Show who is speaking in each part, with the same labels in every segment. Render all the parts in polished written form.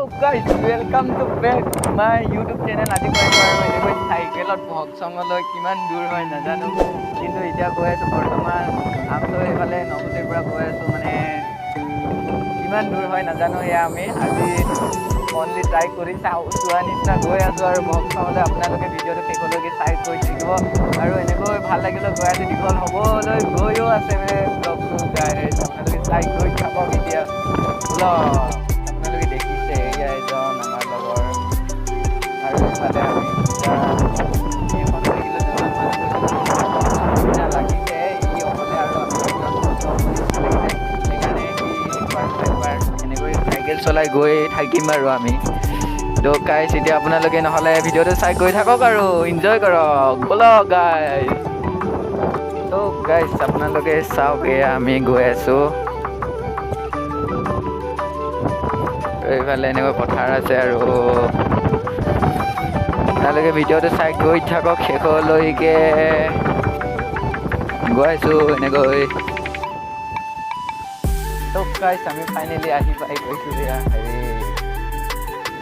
Speaker 1: guys, welcome to back my YouTube channel. আজি কৈছো আৰু এনেকৈ সাইকেলত ভক্সঙলৈ কিমান দূৰ হয় নাজানো, কিন্তু এতিয়া গৈ আছো বৰ্তমান আমটো এইফালে নমতিৰ পৰা গৈ আছো, মানে কিমান দূৰ হয় নাজানো। এয়া আমি আজি অনলি ট্ৰাই কৰি চোৱা নিচিনা গৈ আছো আৰু ভক্সঙলৈ আপোনালোকে ভিডিঅ'টো শেষলৈকে চাই গৈ থাকিব আৰু এনেকৈ ভাল লাগিলে গৈ আজি দীঘল হ'বলৈ গৈও আছে ব্লগটো গাইজ, আপোনালোকে চাই গৈ থাকক এতিয়া ব্লগ। আপোনালোকে দেখিছে এয়া এজন আমাৰ লগৰ আৰু ইফালে আমি এইখন দেখিলে দুজন লাগিছে ই অকলে আৰু সেইকাৰণে এবাৰ এনেকৈ চাইকেল চলাই গৈ থাকিম আৰু আমি। তো গাইজ এতিয়া আপোনালোকে নহ'লে ভিডিঅ'টো চাই গৈ থাকক আৰু এনজয় কৰক ব'লক গাইজ। তো গাইজ আপোনালোকে চাওক এয়া আমি গৈ আছোঁ, এইফালে এনেকৈ পথাৰ আছে আৰু আপোনালোকে ভিডিঅ'টো চাই গৈ থাকক শেষলৈকে। গৈ আছোঁ এনেকৈ। তো গাইজ আমি ফাইনেলি আহি পাই গৈছোঁ এয়া হেৰি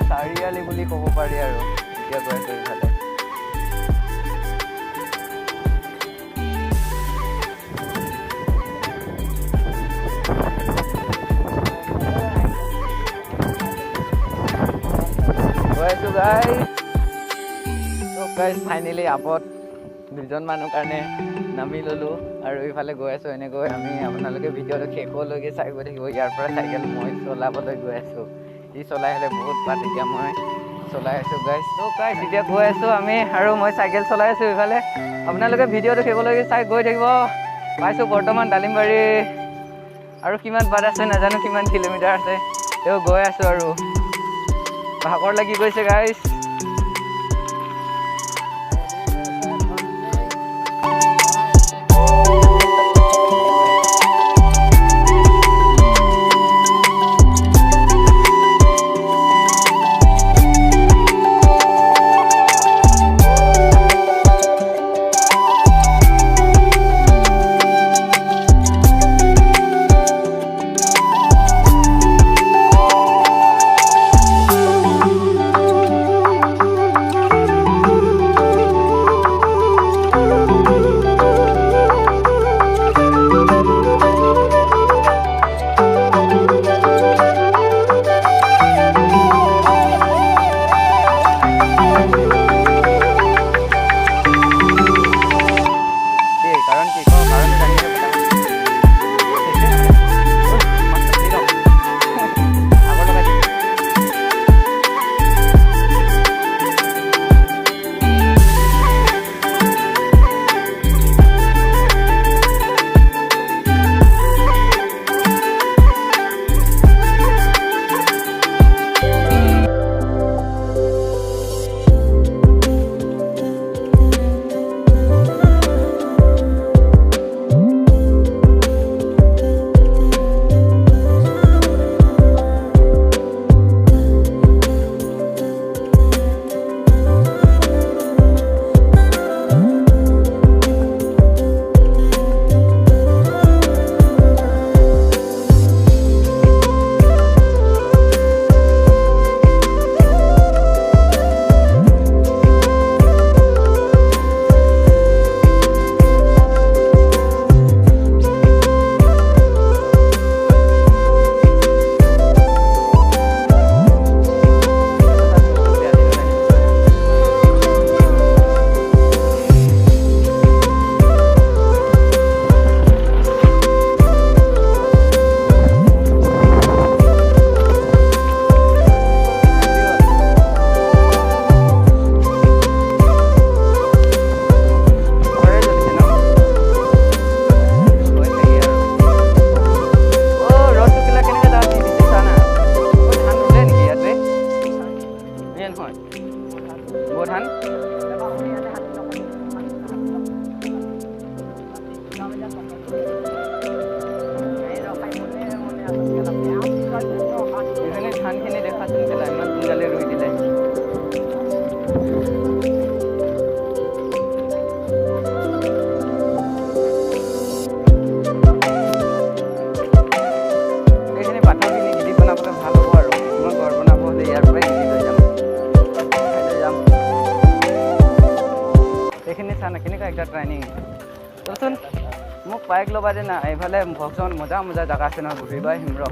Speaker 1: চাৰিআলি বুলি ক'ব পাৰি আৰু এতিয়া গৈ আছোঁ এইফালে। গাইজ ফাইনেলি আপত দুজন মানুহ কাৰণে নামি ল'লোঁ আৰু এইফালে গৈ আছোঁ এনেকৈ। আমি আপোনালোকে ভিডিঅ'টো শেষলৈকে চাই গৈ থাকিব। ইয়াৰ পৰা চাইকেল মই চলাবলৈ গৈ আছোঁ, ই চলাই আহিলে বহুত বাট, এতিয়া মই চলাই আছোঁ গাইজ। তো গাইজ এতিয়া গৈ আছোঁ আমি আৰু মই চাইকেল চলাই আছোঁ এইফালে। আপোনালোকে ভিডিঅ'টো শেষলৈকে চাই গৈ থাকিব। পাইছোঁ বৰ্তমান দালিমবাৰী আৰু কিমান বাট আছে নাজানো, কিমান কিলোমিটাৰ আছে, তেওঁ গৈ আছোঁ আৰু ভাগৰ লাগি গৈছে গাইজ। ধানখিনি দেখাচোন কেলা ইমান সোনকালে ৰুই দিলে। এইখিনি পাথৰখিনি গিলি বনাবলৈ ভাল হ'ব আৰু মই ঘৰ বনাব নহ'লে ইয়াৰ পৰাই কিনি লৈ যাম এইখিনি চা না কেনেকুৱা একটা ট্ৰেইনিং চোন মোক বাইক ল'বা দে না এইফালে ভকচন মজা মজা জেগা আছে নহয় ঘূৰিবা আহিম ৰ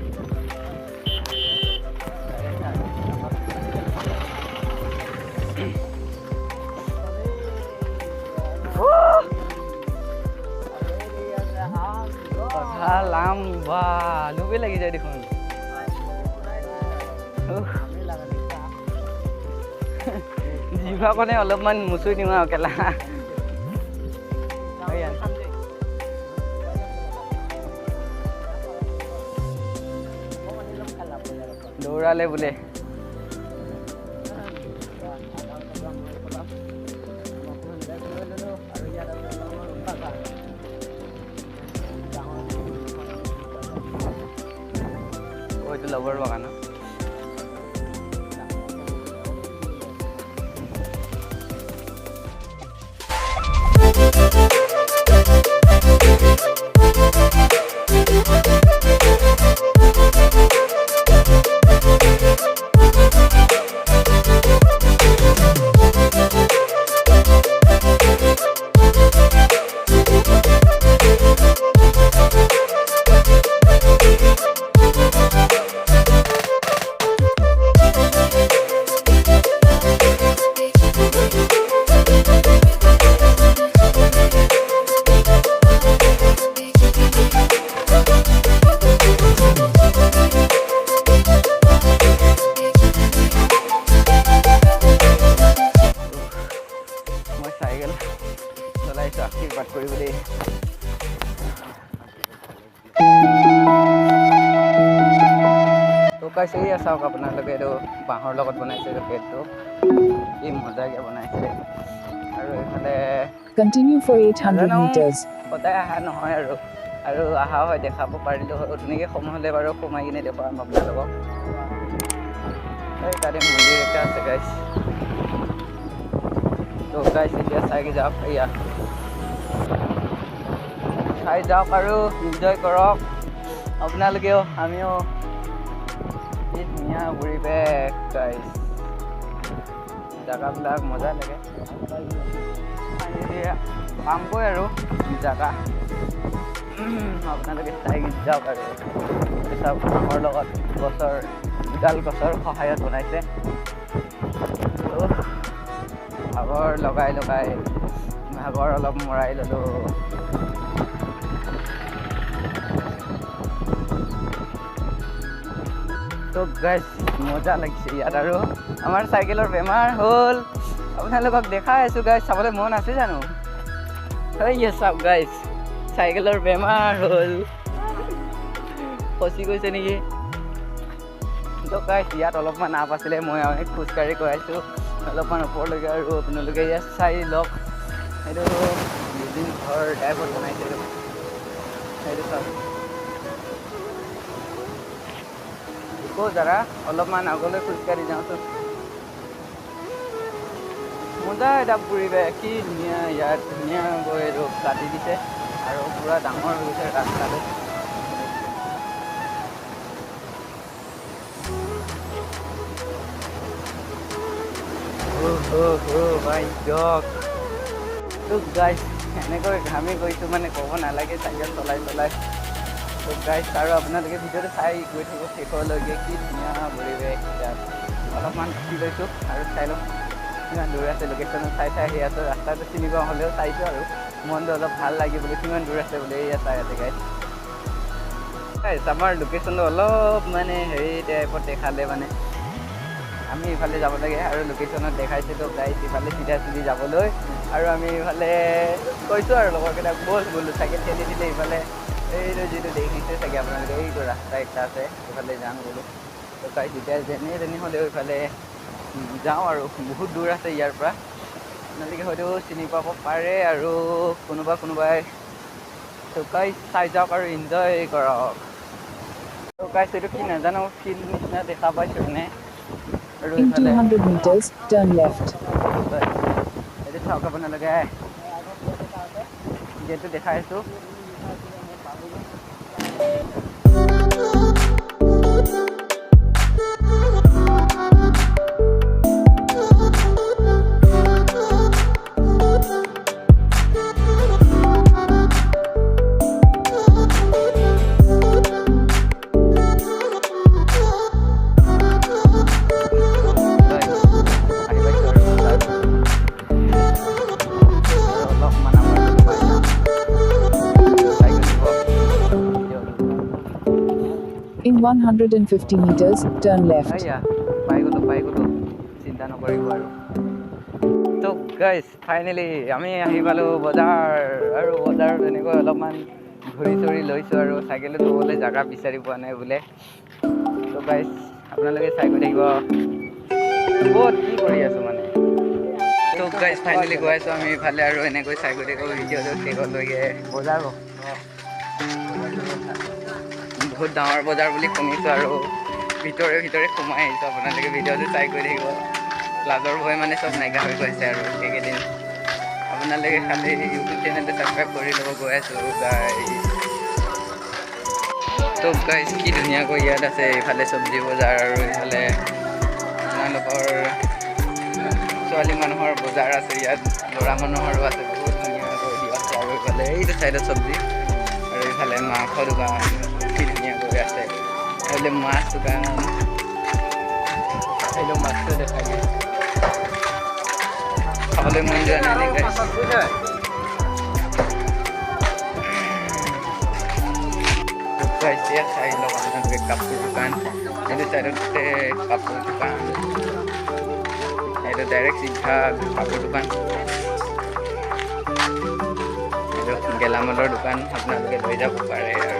Speaker 1: লাম বা লোভে লাগি যায় দেখোন জিভাখনে অলপমান মুচুই দিওঁ আৰু কেলা দৌৰালে বোলে এইটো লগৰ বাগান আশীৰ্বাদ কৰিবলৈ টকাইছে চাওক আপোনালোকে এইটো বাঁহৰ লগত বনাইছে পেটটো কি মজাকৈ বনাইছে আৰু এইফালে সদায় অহা নহয় আৰু অহা হয় দেখাব পাৰিলোঁ হয় অথনিকৈ সময় হ'লে বাৰু সোমাই কিনে দেখুৱাম আপোনালোকক এই তাতে মন্দিৰ এটা আছে গাইছ তো গাইছ এতিয়া চাই যাওক এয়া চাই যাওক আৰু এনজয় কৰক আপোনালোকেও আমিও কি ধুনীয়া পৰিৱেশ গাইছ জেগাবিলাক মজা লাগে পামগৈ আৰু জেগা আপোনালোকে চাই যাওক আৰু চাওক আমাৰ লগত দুডাল গছৰ সহায়ত বনাইছে ভাগৰ লগাই ভাগৰ অলপ মৰাই ল'লোঁ তো গাইছ মজা লাগিছে ইয়াত আৰু আমাৰ চাইকেলৰ বেমাৰ হ'ল আপোনালোকক দেখাই আছোঁ গাইছ চাবলৈ মন আছে জানো চাওক গাইছ চাইকেলৰ বেমাৰ হ'ল ফচি গৈছে নেকি তো গাইছ ইয়াত অলপমান আপ আছিলে মই খোজকাঢ়ি গৈ আছোঁ অলপমান ওপৰলৈকে আৰু আপোনালোকে ইয়াত চাই লওক এইটো দুদিন ঘৰ টাইপত বনাইছে সেইটো চাওক আকৌ যাৰা অলপমান আগলৈ খোজকাঢ়ি যাওঁচোন মজা এটা পৰিৱেশ কি ধুনীয়া ইয়াত ধুনীয়াকৈ এইটো কাটি দিছে আৰু পূৰা ডাঙৰ হৈ গৈছে ৰাস্তাটো গাইছ এনেকৈ ঘামি গৈছোঁ মানে ক'ব নালাগে চাইকেল চলাই তো গাইছ আৰু আপোনালোকে ভিডিঅ'টো চাই গৈ থাকিব শেষলৈকে কি ধুনীয়া পৰিৱেশ ইয়াত অলপমান উঠি লৈছোঁ আৰু চাই লওঁ কিমান দূৰ আছে লোকেশ্যনত চাই আহি আছোঁ ৰাস্তাটো চিনি পাওঁ হ'লেও চাইছোঁ আৰু মনটো অলপ ভাল লাগিবলৈ কিমান দূৰ আছে বুলি এয়া চাই আছে গাইছ আমাৰ লোকেশ্যনটো অলপ মানে হেৰি টাইপত দেখালে মানে আমি ইফালে যাব লাগে আৰু লোকেশ্যনত দেখাইছিলোঁ গাইছ ইফালে চিধি যাবলৈ আৰু আমি ইফালে কৈছোঁ আৰু লগৰকেইটাক বোলো চাইকেল ঠেলি দিলে ইফালে এইটো যিটো দেখিছে চাগে আপোনালোকে এইটো ৰাস্তা এটা আছে এইফালে যাম বোলো তো গাইছ এতিয়া যেনে হ'লেও ইফালে যাওঁ আৰু বহুত দূৰ আছে ইয়াৰ পৰা আপোনালোকে হয়তো চিনি পাব পাৰে আৰু কোনোবাই তো গাইছ চাই যাওক আৰু এনজয় কৰক তো গাইছ এইটো কি নাজানো ফিল্ড নিচিনা দেখা পাইছোঁ মানে আৰু এইফালে 200 meters turn left এইটো চাওক আপোনালোকে যিহেতু দেখাই আছোঁ
Speaker 2: 150 meters, turn left.
Speaker 1: Ayah, পাই গ'লো চিন্তা নকৰিব আৰু তো গাইজ ফাইনেলি আমি আহি পালোঁ বজাৰ আৰু বজাৰত এনেকৈ অলপমান ঘূৰি চুৰি লৈছোঁ আৰু চাইকেলটো থ'বলৈ জেগা বিচাৰি পোৱা নাই বোলে তো গাইজ আপোনালোকে চাই গৈ থাকিব ক'ত কি কৰি আছোঁ মানে তো গাইজ ফাইনেলি গৈ আছোঁ আমি ইফালে আৰু এনেকৈ চাই গৈ থাকিব ভিডিঅ'টো শেষলৈকে বজাৰ বহুত ডাঙৰ বজাৰ বুলি শুনিছোঁ আৰু ভিতৰে সোমাই আহিছোঁ আপোনালোকে ভিডিঅ'টো চাই গৈ থাকিব লাজৰ ভয় মানে চব নাইকিয়া হৈ গৈছে আৰু এইকেইদিন আপোনালোকে খালি ইউটিউব চেনেলটো ছাবস্ক্ৰাইব কৰি ল'ব গৈ আছোঁ গাইজ তো গাইজ কি ধুনীয়াকৈ ইয়াত আছে ইফালে চব্জি বজাৰ আৰু ইফালে আপোনালোকৰ ছোৱালী মানুহৰ বজাৰ আছে ইয়াত ল'ৰা মানুহৰো আছে বহুত ধুনীয়াকৈ দিয়া আছে আৰু ইফালে এইটো চাইডত চব্জি আৰু ইফালে মাংস দোকান কি ধুনীয়াকৈ আছে এইফালে মাছ দোকান এইটো মাছটো দেখা দিয়ে খাবলৈ মন যোৱা নাই নে গাইজ ইয়াত চাই লওক আপোনালোকে কাপোৰ দোকান এইটো চাইডতে কাপোৰ দোকান এইটো ডাইৰেক্ট চিধা কাপোৰ দোকান এইটো গেলামালৰ দোকান আপোনালোকে লৈ যাব পাৰে আৰু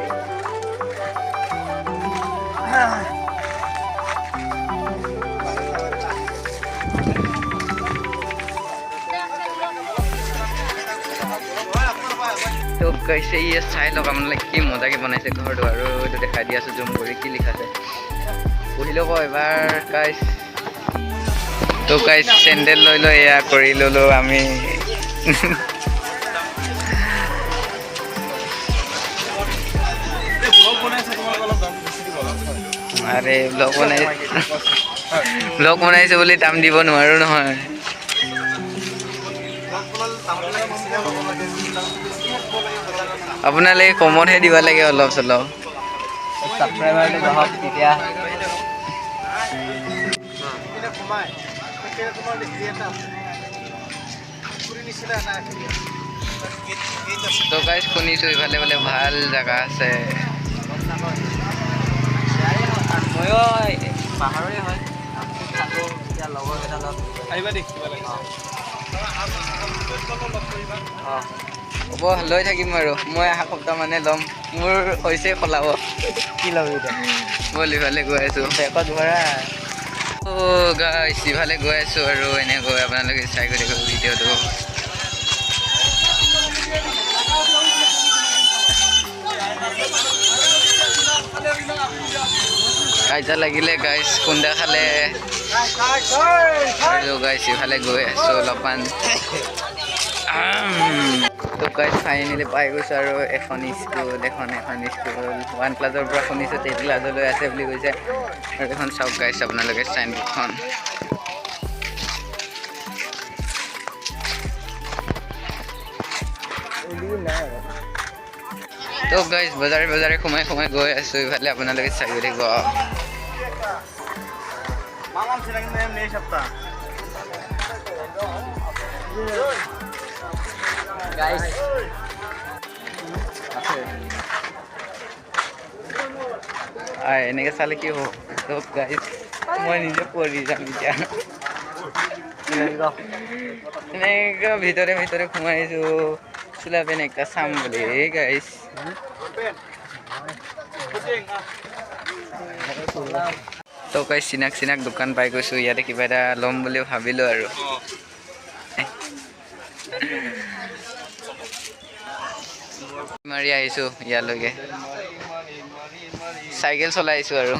Speaker 1: তো কৈছে ইয়ে চাই লওক আপোনালোকে কি মজাকৈ বনাইছে ঘৰটো আৰু এইটো দেখাই দি আছোঁ জুম কৰি কি লিখাছে পঢ়ি ল'ব এবাৰ গাইজ তো গাইজ চেণ্ডেল লৈ এয়া কৰি ল'লোঁ আমি আৰে ব্লগ বনাইছোঁ বুলি দাম দিব নোৱাৰোঁ নহয় আপোনালোকে কমতহে দিব লাগে অলপ চলপ ছাবস্ক্ৰাইবাৰটো বঢ়াওক তেতিয়া তো গাইজ শুনিছোঁ ইফালে বোলে ভাল জেগা আছে ময়ো পাহাৰৰে হয় এতিয়া লগৰকেইটাৰ লগত আহিবা দেখিব লাগে অঁ হ'ব লৈ থাকিম আৰু মই অহা সপ্তাহ মানে ল'ম মোৰ হৈছে সলাব কি ল'ব এতিয়া ব'ল ইফালে গৈ আছোঁ বেকত ভৰা গাইজ ইফালে গৈ আছোঁ আৰু এনেকৈ আপোনালোকে চাই গৈ থাকিব ভিডিঅ'টো কাজিয়া লাগিলে গাইজ খুন্দা খালে আৰু গাইজ ইফালে গৈ আছোঁ অলপমান তো গাইজ ফাইনেলি পাই গৈছোঁ আৰু এখন স্কুল ওৱান ক্লাছৰ পৰা শুনিছোঁ 10 ক্লাছলৈ আছে বুলি কৈছে আৰু এখন চাওক গাইজ আপোনালোকে চাইনবোৰ্ডখন তো গাইজ বজাৰে সোমাই গৈ আছোঁ ইফালে আপোনালোকে চাই গৈ থাকিব এনেকৈ চালে কি হ'ব তো গাইজ মই নিজে পঢ়ি যাম এতিয়া এনেকৈ ভিতৰে সোমাই আহিছোঁ চোলা পেন একটা চাম বুলি গাইজ তো গাইজ চিনাক দোকান পাই গৈছোঁ ইয়াতে কিবা এটা ল'ম বুলি ভাবিলোঁ আৰু মাৰি আহিছোঁ ইয়ালৈকে চাইকেল চলাই আহিছোঁ আৰু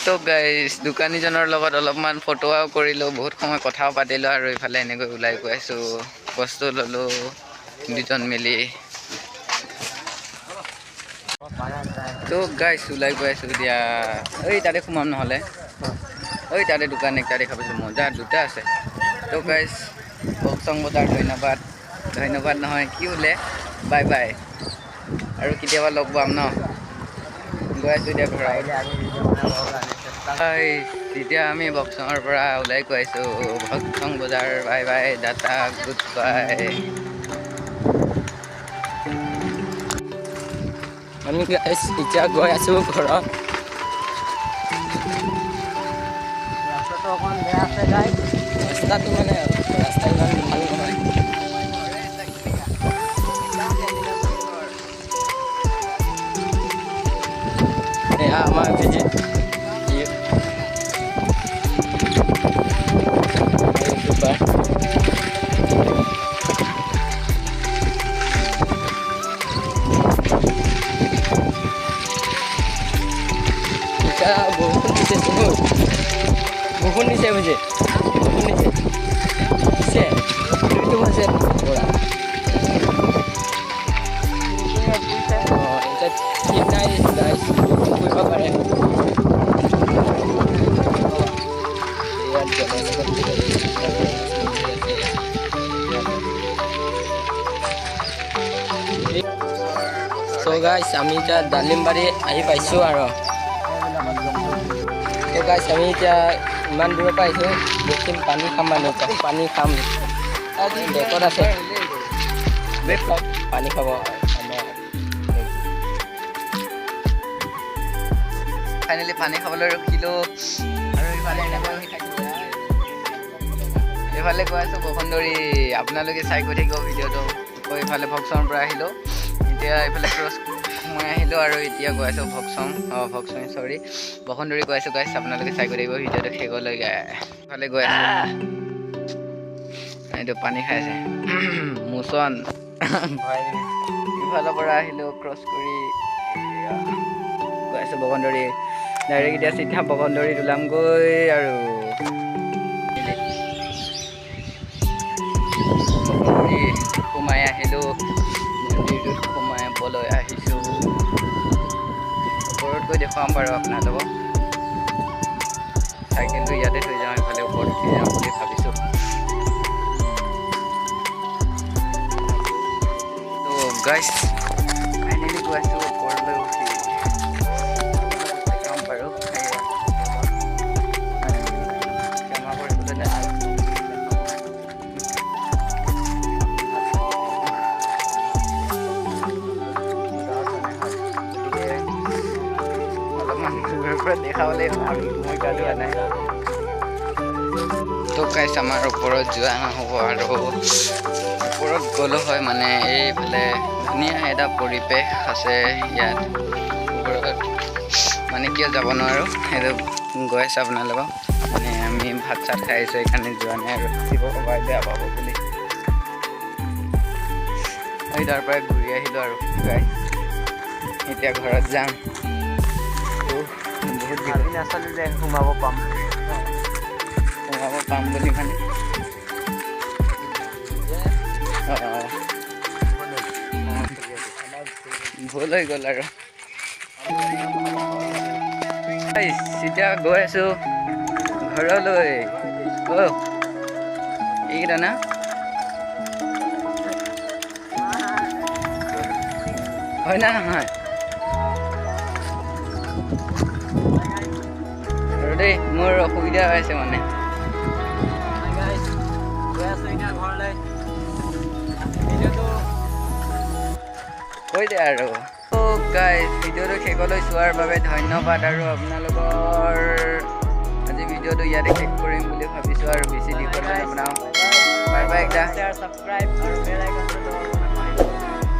Speaker 1: তো গাইজ দোকানীজনৰ লগত অলপমান ফটোও কৰিলোঁ বহুত সময় কথাও পাতিলোঁ আৰু ইফালে এনেকৈ ওলাই গৈ আছোঁ বস্তু ল'লোঁ দুজন মিলি তো গাইজ ওলাই গৈ আছোঁ এতিয়া তাতে সোমাম নহ'লে তাতে দোকান একটা দেখা পাইছোঁ মজা দুটা আছে তো গাইজ বক্সং বজাৰ ধন্যবাদ নহয় কি বোলে বাই বাই আৰু কেতিয়াবা লগ পাম ন গৈ আছোঁ এতিয়া ঘৰ তেতিয়া আমি বক্সঙৰ পৰা ওলাই গৈ আছোঁ বক্সং বজাৰ bye bye data good bye
Speaker 3: আমি গাইছ এতিয়া গৈ আছোঁ ঘৰত।
Speaker 1: ৰাস্তাটো অকণ বেয়া আছে গাইছ।
Speaker 3: ৰাস্তাটো মানে ৰাস্তা ইমান ভাল নহয়। এয়া আমাৰ ভিজিট ইউটিউবাৰ। বৰষুণ দিছে চোন, বৰষুণ দিছে বুজি, বৰষুণ দিছে দিছে এইটো হৈছে পৰা। এতিয়া ঠিক নাই কৰিব পাৰে। চ' গাইছ আমি এতিয়া ডালিমবাৰী আহি পাইছোঁ আৰু। চ' গাইছ আমি এতিয়া ইমান দূৰৰ পৰা আহিছোঁ, বহুত পানী খাম মানে পানী খাম। বেগত আছে পানী খাব।
Speaker 1: ফাইনেলি পানী খাবলৈ ৰখিলোঁ আৰু ইফালে এইফালে গৈ আছোঁ বসুন্ধৰী। আপোনালোকে চাই গৈ থাকিব ভিডিঅ'টো। আকৌ এইফালে ভকচঙৰ পৰা আহিলোঁ, এতিয়া এইফালে ক্ৰছ সোমাই আহিলোঁ আৰু এতিয়া গৈ আছোঁ ভকচং চৰি বসুন্ধৰী গৈ আছোঁ গাইছ। আপোনালোকে চাই গৈ থাকিব ভিডিঅ'টো শেষলৈকে। এইফালে গৈ আছোঁ, এইটো পানী খাই আছে মোচন। ইফালৰ পৰা আহিলোঁ ক্ৰছ কৰি গৈ আছোঁ বসুন্ধৰী। ডাইৰেক্ট এতিয়া চিধা বসুন্ধৰীত ওলামগৈ আৰু সোমাই আহিলোঁ, মন্দিৰটোত সোমাবলৈ আহিছোঁ। ওপৰত গৈ দেখুৱাম বাৰু আপোনালোকক। চাইকেলটো ইয়াতে থৈ যাওঁ, এইফালে ওপৰত উঠি যাওঁ বুলি ভাবিছোঁ। তো গাইছ ফাইনেলি গৈ আছোঁ ওপৰলৈ উঠি দেখাম বাৰু। ক্ষমা কৰিবলৈ নাই। দেখাবলৈ মই গা ধোৱা নাই। তো গাইছ আমাৰ ওপৰত যোৱা নহ'ব আৰু ওপৰত গ'লো হয় মানে এইফালে ধুনীয়া এটা পৰিৱেশ আছে ইয়াত। ওপৰত মানে কিয় যাব নোৱাৰোঁ, সেইটো গৈ আছোঁ আপোনালোকক। মানে আমি ভাত চাত খাই আহিছোঁ, সেইকাৰণে যোৱা নাই আৰু দিব সবাই বেয়া পাব বুলি। আমি তাৰ পৰাই ঘূৰি আহিলোঁ আৰু গাইছ। এতিয়া ঘৰত যাম। বহুত ভাবি নাচালোঁ যে সোমাব পাম বুলি মানে। ভুল হৈ গ'ল আৰু। এতিয়া গৈ আছোঁ ঘৰলৈ। এইকেইটা না হয় না নহয় আৰু দেই, মোৰ অসুবিধা হৈ আছে মানে। হৈ যায় আৰু। গাইজ ভিডিঅ'টো শেষলৈ চোৱাৰ বাবে ধন্যবাদ আৰু আপোনালোকৰ আজি ভিডিঅ'টো ইয়াতে শেষ কৰিম বুলি ভাবিছোঁ আৰু বেছি দীঘল নবনাওঁ। বাই বাই একটা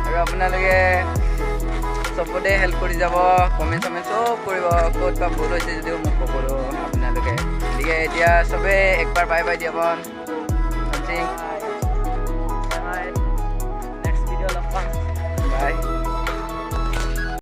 Speaker 1: আৰু আপোনালোকে চবতে হেল্প কৰি যাব, কমেণ্ট চমেণ্ট চব কৰিব। ক'ত বা ভুল হৈছে যদিও মোক ক'ব আপোনালোকে। গতিকে এতিয়া চবেই একবাৰ বাই বাই দিয়ক।